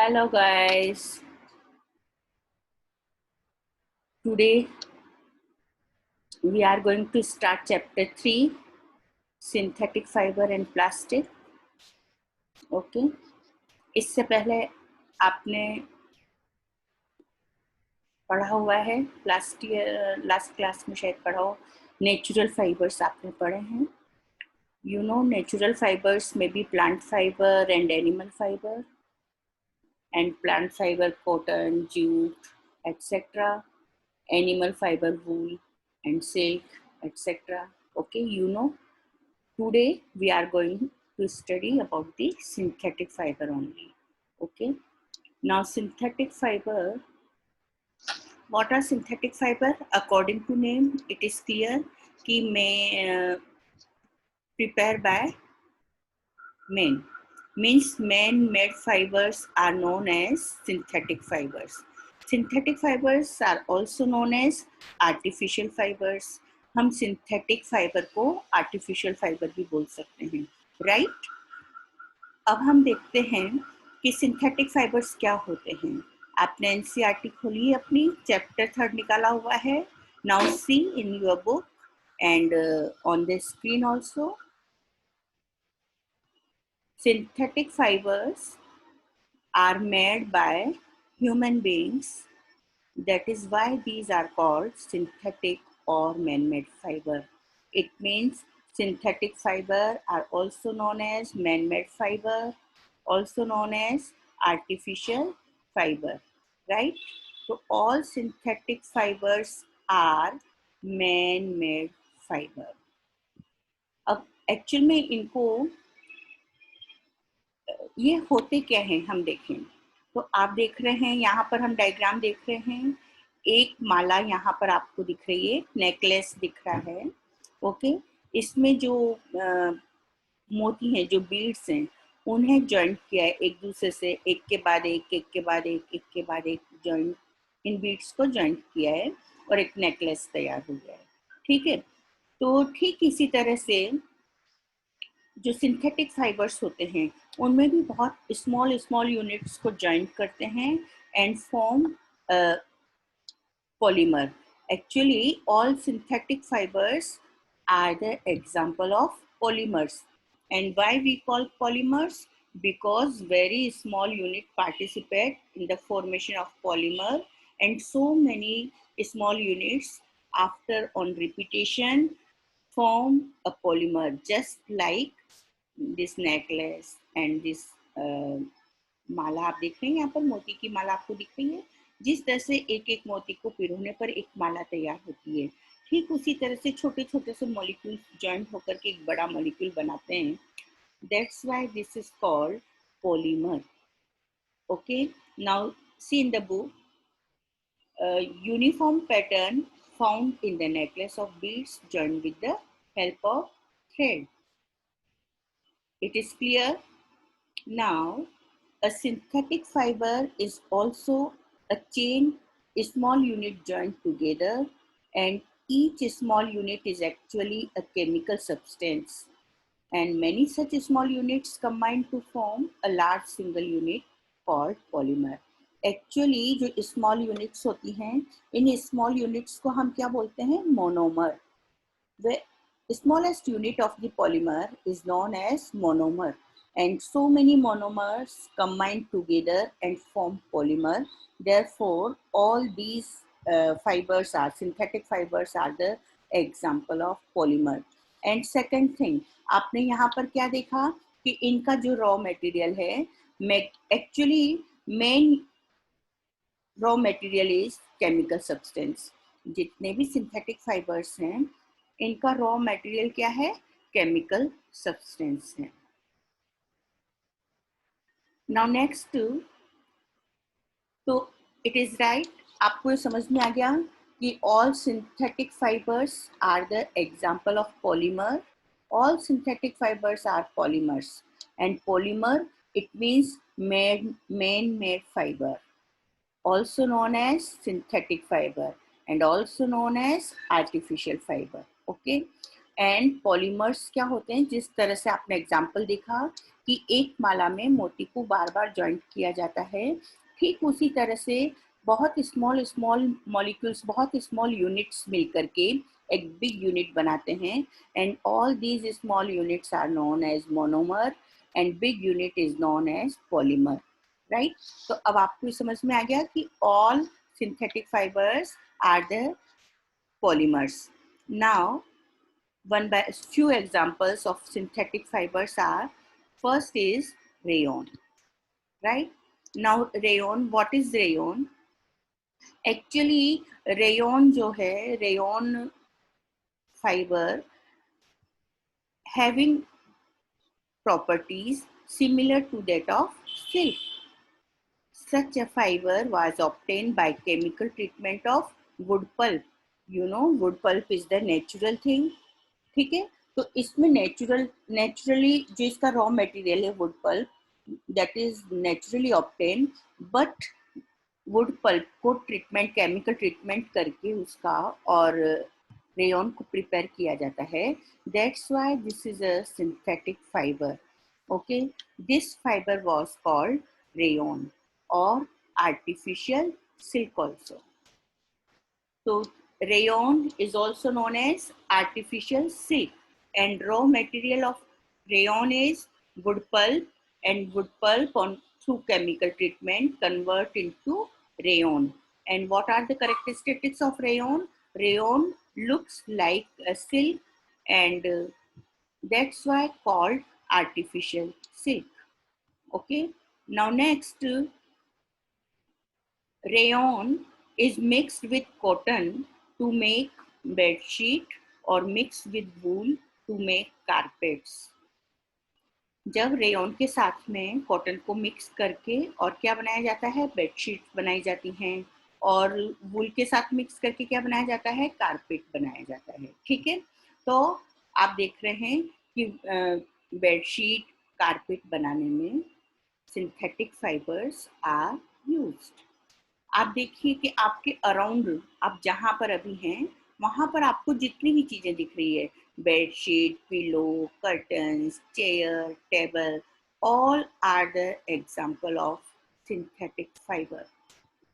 Hello guys, today we are going to start chapter 3 synthetic fiber and plastic. Okay, इससे पहले आपने पढ़ा हुआ है लास्ट क्लास में शायद पढ़ा हो नेचुरल फाइबर्स आपने पढ़े हैं. You know natural fibers may be plant fiber and animal fiber, and plant fiber cotton, jute, etc. Animal fiber wool and silk, etc. Okay, you know. Today we are going to study about the synthetic fiber only. Okay. Now synthetic fiber. What are synthetic fiber? According to name, it is clear कि may prepare by men. Means man-made fibers are known as synthetic fibers. Synthetic fibers are also known as artificial fibers. हम synthetic fiber को artificial fiber भी बोल सकते हैं, right? अब हम देखते हैं कि सिंथेटिक फाइबर्स क्या होते हैं. आपने एनसीईआरटी खोली अपनी, चैप्टर 3 निकाला हुआ है. Now see in your book and on the screen also. Synthetic fibers are made by human beings. That is why these are called synthetic or man-made fiber. It means synthetic fiber are also known as man-made fiber, also known as artificial fiber, right? So all synthetic fibers are man-made fiber. अब actual में इनको ये होते क्या हैं हम देखें. तो आप देख रहे हैं यहाँ पर हम डायग्राम देख रहे हैं. एक माला यहाँ पर आपको दिख रही है, नेकलेस दिख रहा है. ओके, इसमें जो मोती हैं, जो बीड्स हैं, उन्हें जॉइंट किया है एक दूसरे से, एक के बाद एक, एक के बाद एक, एक के बाद एक जॉइंट, इन बीड्स को जॉइंट किया है और एक नेकलेस तैयार हो गया है. ठीक है, तो ठीक इसी तरह से जो सिंथेटिक फाइबर्स होते हैं उनमें भी बहुत स्मॉल स्मॉल यूनिट्स को जॉइंट करते हैं and form polymer. Actually, all synthetic fibers are the example of polymers. And why we call polymers? Because very small unit participate in the formation of polymer, and so many small units after on repetition form a polymer, just like this necklace and this माला आप देख रहे हैं. यहाँ पर मोती की माला आपको दिख रही है. जिस तरह से एक एक मोती को पिरोने पर एक माला तैयार होती है, ठीक उसी तरह से छोटे छोटे से मॉलिक्यूल जॉइंट होकर के एक बड़ा मॉलिक्यूल बनाते हैं. That's why this is called polymer. Okay, now see in the book. Uniform pattern found in the necklace of beads joined with the help of thread. It is clear now. A synthetic fiber is also a chain, a small unit joined together, and each small unit is actually a chemical substance, and many such small units combine to form a large single unit called polymer. Actually जो small units होती हैं, इन small units को हम क्या बोलते हैं? Monomer. The smallest unit of the polymer is known as monomer. And so many monomers combine together and form polymer. Therefore, all these fibers are synthetic fibers are the example of polymer. And second thing, आपने यहाँ पर क्या देखा कि इनका जो raw material है, actually main raw material is chemical substance. जितने भी synthetic fibers हैं, इनका raw material क्या है? chemical substance है. Now next, तो it is right, आपको समझ में आ गया कि all synthetic fibers are the example of polymer. All synthetic fibers are polymers, and polymer, it means man-made fiber, also known as synthetic fiber and also known as artificial fiber. Okay, and polymers क्या होते हैं? जिस तरह से आपने example देखा कि एक माला में मोती को बार बार जॉइंट किया जाता है, ठीक उसी तरह से बहुत स्मॉल स्मॉल मॉलिक्यूल्स, बहुत स्मॉल यूनिट्स मिलकर के एक बिग यूनिट बनाते हैं, and all these small units are known as monomer and big unit is known as polymer, right. तो अब आपको समझ में आ गया कि all synthetic fibres are the polymers. Now, one by few examples of synthetic fibers are, first is rayon, right? Now, rayon, what is rayon? Actually, rayon जो है, rayon fiber having properties similar to that of silk. Such a fiber was obtained by chemical treatment of wood pulp. You know, wood pulp is the natural thing. ठीक है, तो इसमें naturally जो इसका raw material है wood pulp, that is naturally obtain, but wood pulp को chemical treatment करके उसका और रेयन को प्रिपेयर किया जाता है. That's why this is a synthetic fibre. Okay, this fibre was called rayon और artificial silk also. So rayon is also known as artificial silk, and raw material of rayon is wood pulp, and wood pulp on through chemical treatment convert into rayon. And what are the characteristics of rayon? Rayon looks like a silk, and that's why called artificial silk. Okay, now next, rayon is mixed with cotton to make bed sheet or mixed with wool to make carpets. जब rayon के साथ में cotton को mix करके और क्या बनाया जाता है, बेडशीट बनाई जाती हैं, और वूल के साथ मिक्स करके क्या बनाया जाता है, कारपेट बनाया जाता है. ठीक है, तो आप देख रहे हैं कि बेडशीट, कारपेट बनाने में सिंथेटिक फाइबर्स आर यूज्ड. आप देखिए कि आपके अराउंड, आप जहाँ पर अभी हैं वहाँ पर आपको जितनी भी चीजें दिख रही है, bedsheet, pillow, curtains, chair, table, all are the example of synthetic fiber.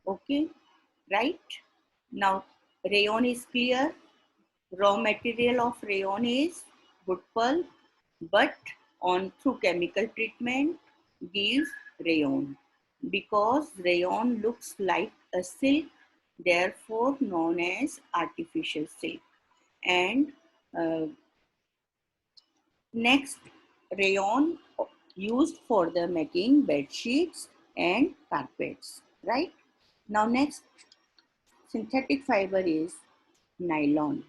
Okay, right? Now rayon is clear. Raw material of rayon is wood pulp, but on through chemical treatment gives rayon. Because rayon looks like a silk, therefore known as artificial silk. And next, rayon used for the making bed sheets and carpets, right? Now next synthetic fiber is nylon.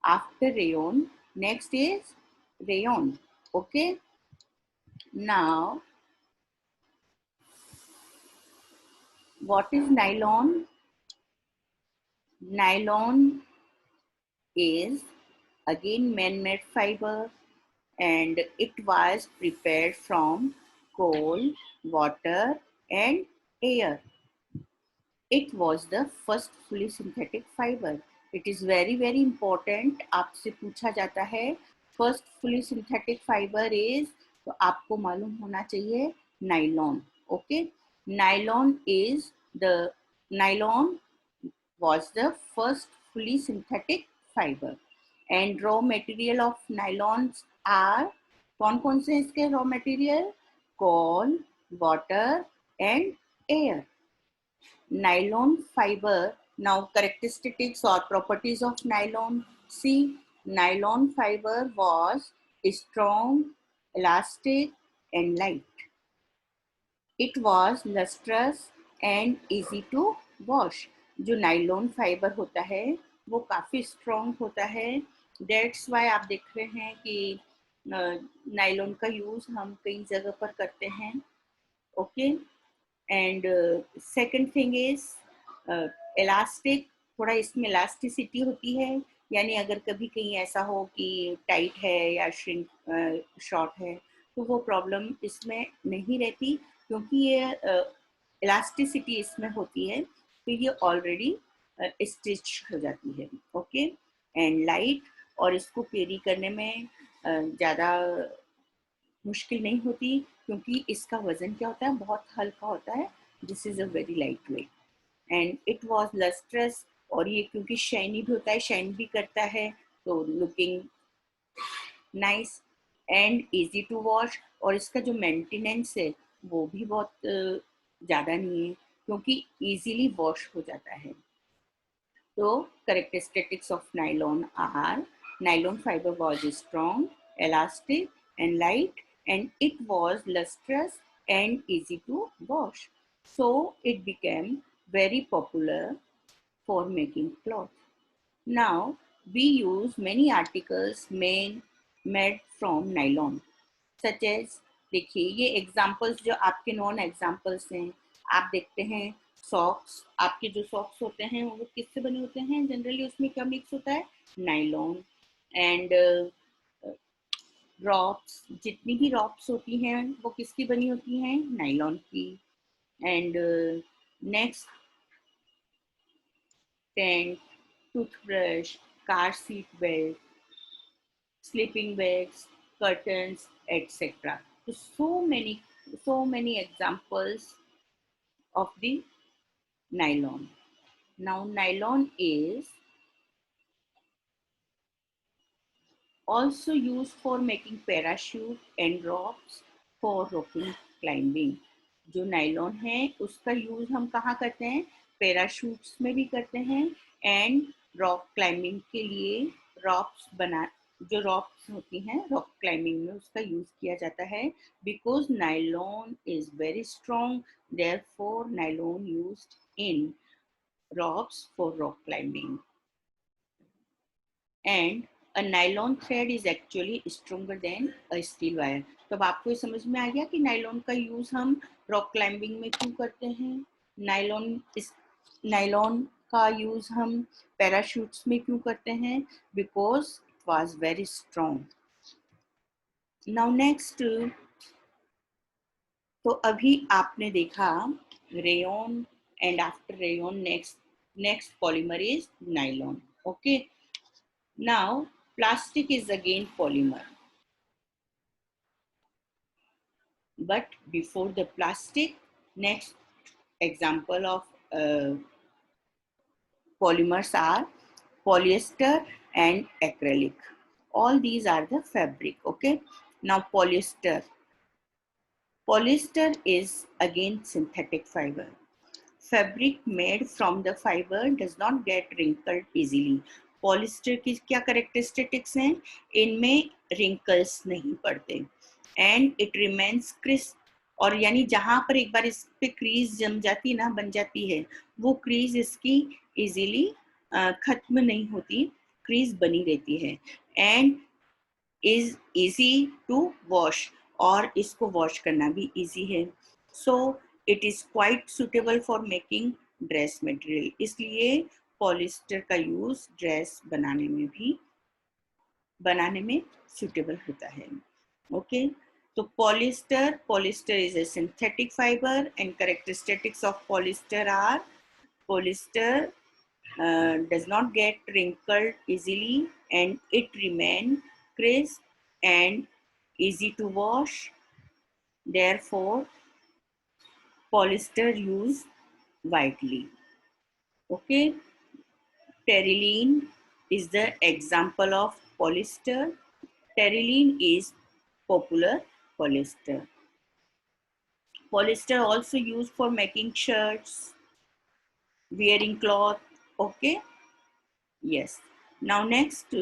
After rayon, next is rayon. Okay, now what is nylon? Nylon is again man-made fiber, and it was prepared from coal, water and air. It was the first fully synthetic fiber. It is very very important. आपसे पूछा जाता है first fully synthetic fiber is, तो आपको मालूम होना चाहिए nylon. Okay, nylon was the first fully synthetic fiber, and raw material of nylons are, कौन कौन से इसके raw material? Coal, water and air. Nylon fiber. Now characteristics or properties of nylon. See, nylon fiber was strong, elastic and light. It was lustrous and easy to wash. जो nylon fibre होता है वो काफ़ी strong होता है. That's why आप देख रहे हैं कि नाइलॉन का यूज़ हम कई जगह पर करते हैं. Okay, and second thing is elastic. थोड़ा इसमें इलास्टिसिटी होती है, यानी अगर कभी कहीं ऐसा हो कि टाइट है या श्रिंक शॉर्ट है तो वो प्रॉब्लम इसमें नहीं रहती, क्योंकि ये इलास्टिसिटी इसमें होती है तो ये ऑलरेडी स्टिच हो जाती है. ओके, एंड लाइट, और इसको कैरी करने में ज़्यादा मुश्किल नहीं होती, क्योंकि इसका वजन क्या होता है, बहुत हल्का होता है. This is a very light weight. And it was lustrous, और ये क्योंकि शाइनी भी होता है, शाइन भी करता है, तो looking nice and easy to wash. और इसका जो मेंटेनेंस है वो भी बहुत ज़्यादा नहीं है, क्योंकि इजीली वॉश हो जाता है. So, characteristics of nylon are: nylon fiber was strong, elastic, and light, and it was lustrous and easy to wash. So, it became very popular for making cloth. Now, we use many articles made from nylon, such as, देखिए ये examples जो आपके non examples हैं, आप देखते हैं socks. आपके जो सॉक्स होते हैं वो किससे बने होते हैं जनरली? उसमें क्या मिक्स होता है? नाइलॉन. एंड रॉप्स, जितनी भी रॉप्स होती हैं वो किसकी बनी होती हैं? नाइलॉन की. And next, tent, toothbrush, car seat belt, sleeping bags, curtains, etc. So many examples of the nylon. Now, nylon is also used for making parachute and ropes for rocky climbing. जो nylon है उसका use हम कहाँ करते हैं? Parachutes में भी करते हैं, एंड रॉक क्लाइंबिंग के लिए रॉप्स बना, जो रॉप्स होती हैं रॉक क्लाइंबिंग में उसका यूज किया जाता है. Because nylon is very strong, therefore nylon used in ropes for rock climbing. And a nylon thread is actually stronger then a steel wire. तो अब आपको ये समझ में आ गया कि नाइलॉन का यूज हम रॉक क्लाइंबिंग में क्यों करते हैं. नाइलॉन का यूज हम पैराशूट्स में क्यों करते हैं? Because it was very strong. Now next, तो अभी आपने देखा rayon, and after rayon next polymer is nylon. Okay, now plastic is again polymer. But before the plastic, next example of polymers are polyester and acrylic. All these are the fabric. Okay, now polyester. Polyester is again synthetic fiber. Fabric made from the fiber does not get wrinkled easily. Polyester की क्या characteristics हैं? इनमें wrinkles नहीं पड़ते, and it remains crisp. और यानी जहां पर एक बार इस पे क्रीज जम जाती ना, बन जाती है, वो क्रीज इसकी इजीली खत्म नहीं होती, क्रीज बनी रहती है. And is easy to wash, और इसको वॉश करना भी इजी है. So it is quite suitable for making dress material. इसलिए पॉलिस्टर का यूज ड्रेस बनाने में सुटेबल होता है. ओके, तो polyester is a synthetic fiber, and characteristics of polyester are: polyester does not get wrinkled easily, and it remain crisp and easy to wash. Therefore, polyester used widely. Okay, terylene is the example of polyester. Terylene is popular polyester. Polyester also used for making shirts, wearing cloth. Okay, yes. Now next,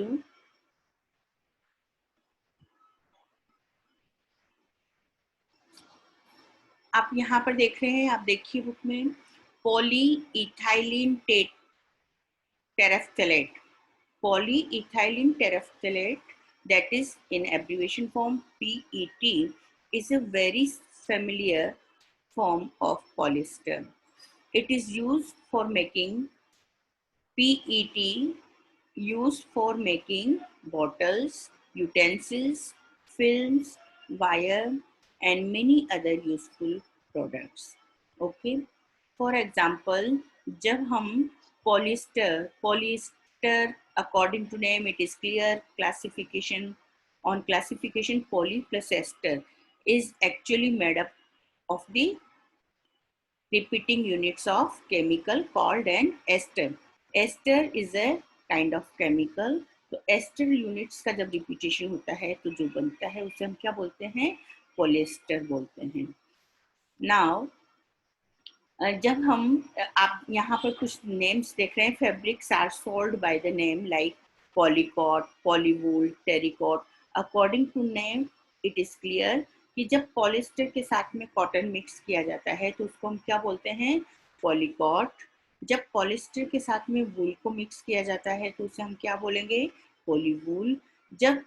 आप यहाँ पर देख रहे हैं, आप देखिए book में, poly ethylene terephthalate. Polyethylene terephthalate, that is in abbreviation form PET, is a very familiar form of polyester. It is used for making PET, used for making bottles, utensils, films, wire, and many other useful products. Okay. For example, जब हम polyester according to name it is clear classification. On classification, poly plus ester, is actually made up of the repeating units of chemical called an ester. Ester is a kind of chemical. तो ester units का जब repetition होता है तो जो बनता है उसे हम क्या बोलते हैं, पॉलिएस्टर बोलते हैं. नाउ जब हम आप यहाँ पर कुछ नेम्स देख रहे हैं, fabrics are sold by the name like polycot, polywool, terrycot. According to name it is clear कि जब पॉलिस्टर के साथ में कॉटन मिक्स किया जाता है तो उसको हम क्या बोलते हैं, पॉलीकॉट. जब पॉलिस्टर के साथ में वूल को मिक्स किया जाता है तो उसे हम क्या बोलेंगे, पॉलीवूल. जब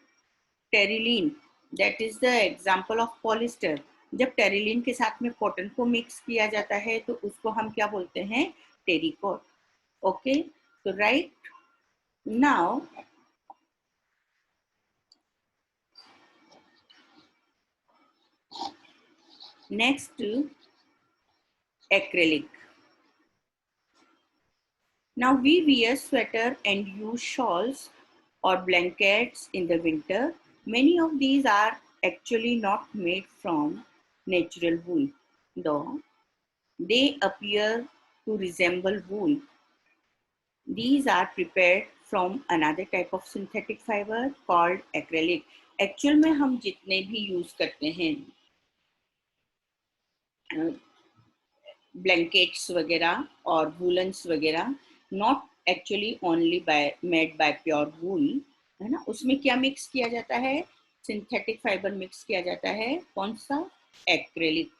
terylene, that is the example of polyester, जब टेरिलीन के साथ में कॉटन को मिक्स किया जाता है तो उसको हम क्या बोलते हैं, टेरिकॉट. ओके, तो right now next acrylic. Now we wear sweater and use shawls or blankets in the winter. Many of these are actually not made from natural wool, though they appear to resemble wool. These are prepared from another type of synthetic fiber called acrylic. Actual में हम जितने भी use करते हैं blankets वगैरह और woollens वगैरह, not actually only by made by pure वूल, है ना. उसमें क्या मिक्स किया जाता है, सिंथेटिक फाइबर मिक्स किया जाता है. कौन सा, एक्रेलिक.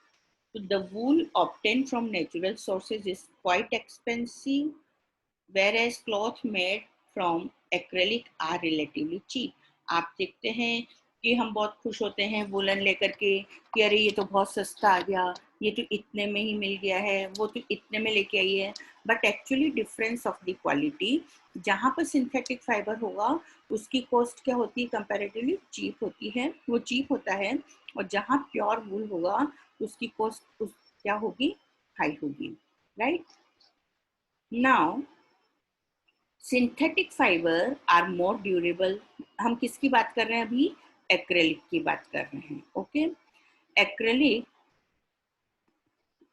तो the wool obtain from natural sources is quite expensive, whereas cloth made from acrylic are relatively cheap. आप देखते हैं कि हम बहुत खुश होते हैं वुलन लेकर के कि अरे ये तो बहुत सस्ता आ गया, ये तो इतने में ही मिल गया है, वो तो इतने में लेके आई है. But actually difference of the quality, जहाँ पर सिंथेटिक फाइबर होगा उसकी कॉस्ट क्या होती है, कंपैरेटिवली चीप होती है, वो चीप होता है. और जहाँ प्योर वूल होगा उसकी कॉस्ट क्या होगी, हाई होगी. Right now synthetic fibre are more durable. हम किसकी बात कर रहे हैं अभी, एक्रेलिक की बात कर रहे हैं. Okay, acrylic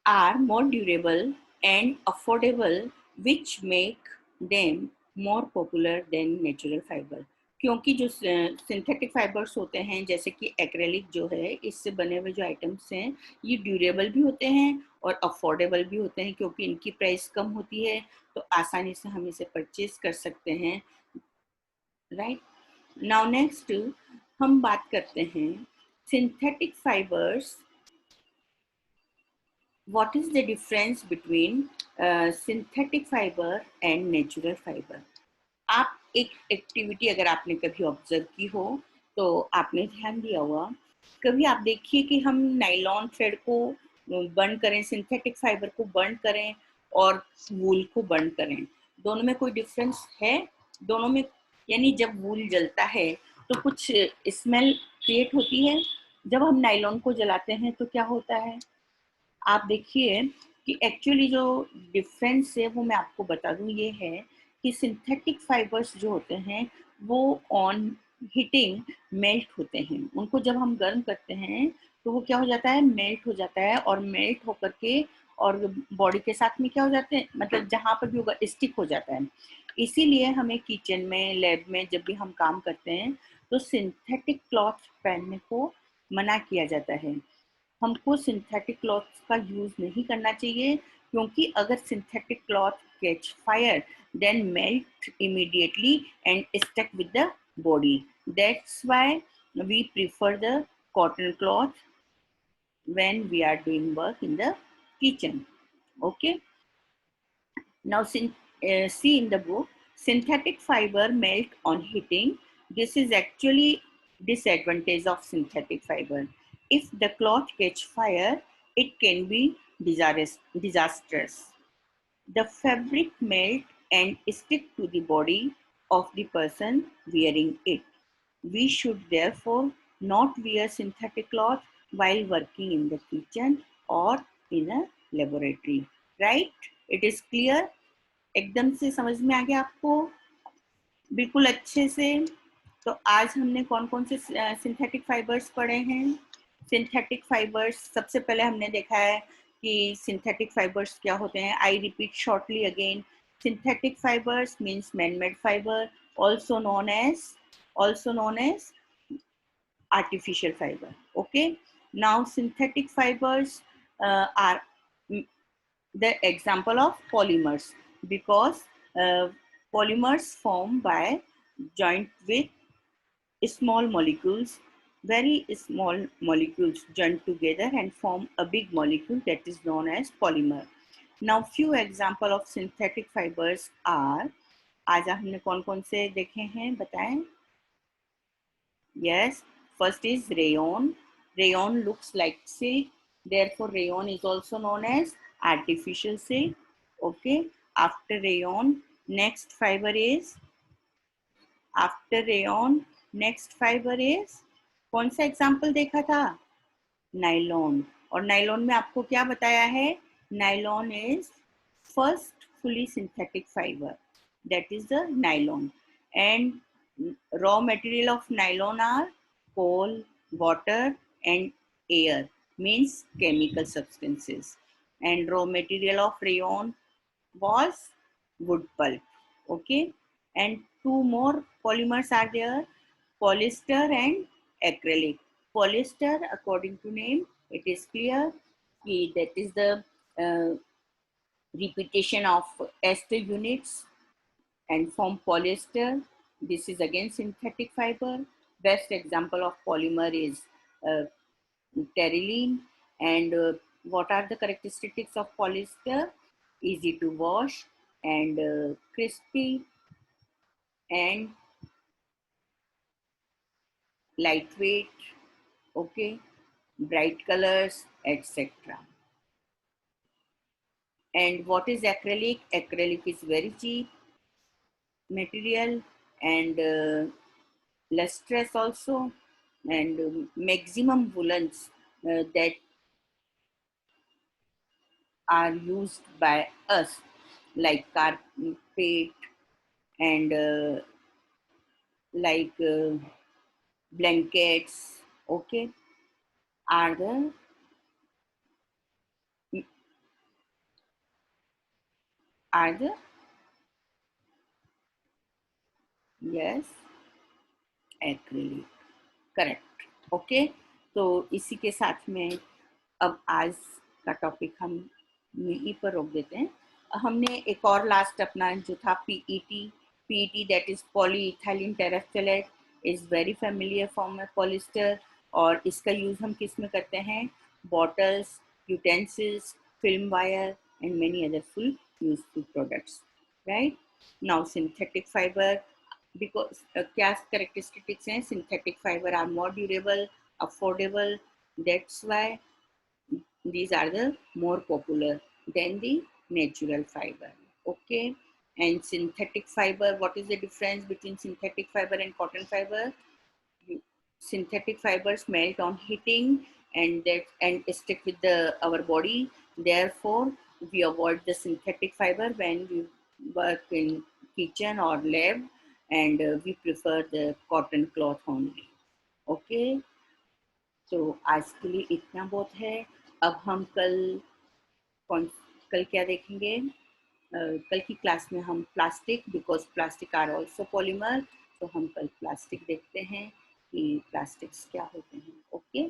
are more durable and affordable which make them more popular than natural fibre. क्योंकि जो सिंथेटिक फाइबर्स होते हैं जैसे कि एक्रेलिक जो है, इससे बने हुए जो आइटम्स हैं ये ड्यूरेबल भी होते हैं और अफोर्डेबल भी होते हैं, क्योंकि इनकी प्राइस कम होती है तो आसानी से हम इसे परचेज कर सकते हैं. राइट नाउ नेक्स्ट हम बात करते हैं synthetic fibres. What is the difference between synthetic fibre and natural fibre. आप एक एक्टिविटी अगर आपने कभी ऑब्जर्व की हो तो आपने ध्यान दिया हुआ, कभी आप देखिए कि हम नाइलॉन थ्रेड को बर्न करें, सिंथेटिक फाइबर को बर्न करें और वूल को बर्न करें, दोनों में कोई डिफरेंस है, दोनों में. यानी जब वूल जलता है तो कुछ स्मेल क्रिएट होती है, जब हम नाइलॉन को जलाते हैं तो क्या होता है. आप देखिए कि एक्चुअली जो डिफरेंस है वो मैं आपको बता दूं, ये है कि सिंथेटिक फाइबर्स जो होते हैं वो ऑन हीटिंग मेल्ट होते हैं. उनको जब हम गर्म करते हैं तो वो क्या हो जाता है, मेल्ट हो जाता है, और मेल्ट होकर के और बॉडी के साथ में क्या हो जाते हैं, मतलब जहाँ पर भी होगा स्टिक हो जाता है. इसीलिए हमें किचन में, लैब में जब भी हम काम करते हैं तो सिंथेटिक क्लॉथ पहनने को मना किया जाता है. हमको सिंथेटिक क्लॉथ का यूज नहीं करना चाहिए, क्योंकि अगर synthetic cloth catch fire then melt immediately and stuck with the body. That's why we prefer the cotton cloth when we are doing work in the kitchen. Okay, now see in the book, synthetic fiber melt on heating. This is actually disadvantage of synthetic fiber. If the cloth catch fire, it can be disastrous. The fabric melt and stick to the body of the person wearing it. We should therefore not wear synthetic cloth while working in the kitchen or in a laboratory. Right? It is clear? एकदम से समझ में आ गया आपको, बिल्कुल अच्छे से. तो आज हमने कौन कौन से सिंथेटिक फाइबर्स पढ़े हैं, सिंथेटिक फाइबर्स, सबसे पहले हमने देखा है कि सिंथेटिक फाइबर्स क्या होते हैं. I repeat shortly again. Synthetic fibres means man made fibre, also known as artificial fiber. Okay, now synthetic fibers are the example of polymers, because polymers form by joint with small molecules, very small molecules join together and form a big molecule that is known as polymer. Now few example of synthetic fibers are, आज हमने कौन कौन से देखे हैं बताएं. Yes, first is rayon. Rayon looks like silk, therefore rayon is also known as artificial silk. Okay, after rayon, next fiber is, after rayon, next fiber is, कौन सा एग्जाम्पल देखा था, नाइलॉन. और नाइलॉन में आपको क्या बताया है, nylon is first fully synthetic fiber, that is the nylon. And raw material of nylon are coal, water and air, means chemical substances. And raw material of rayon was wood pulp. Okay, and two more polymers are there, polyester and acrylic. Polyester, according to name, it is clear that is the uh, repetition of ester units and form polyester. This is again synthetic fiber. Best example of polymer is uh, terylene. And what are the characteristics of polyester? Easy to wash and crispy and lightweight. Okay, bright colors, etc. And what is acrylic? Acrylic is very cheap material and lustrous also, and maximum woolens that are used by us, like carpet and like blankets, okay, are the, are the, yes, acrylic, correct. Okay, तो इसी के साथ में अब आज का topic हम यहीं पर रोक देते हैं. हमने एक और लास्ट अपना जो था PET. PET that is polyethylene terephthalate is very familiar form में पॉलिस्टर, और इसका यूज हम किस में करते हैं, bottles, utensils, film wire and many other full useful products. Right now synthetic fibre, because क्या characteristics हैं, synthetic fiber are more durable, affordable, that's why these are the more popular than the natural fiber. Okay, and synthetic fiber, what is the difference between synthetic fiber and cotton fiber? Synthetic fibers melt on heating and stick with the our body, therefore we avoid the synthetic fiber when we work in kitchen or lab, and we prefer the cotton cloth only. Okay, तो आज के लिए इतना बहुत है. अब हम कल क्या देखेंगे, कल की क्लास में हम plastic, because plastic are also polymer, तो हम कल प्लास्टिक देखते हैं कि प्लास्टिक्स क्या होते हैं. ओके.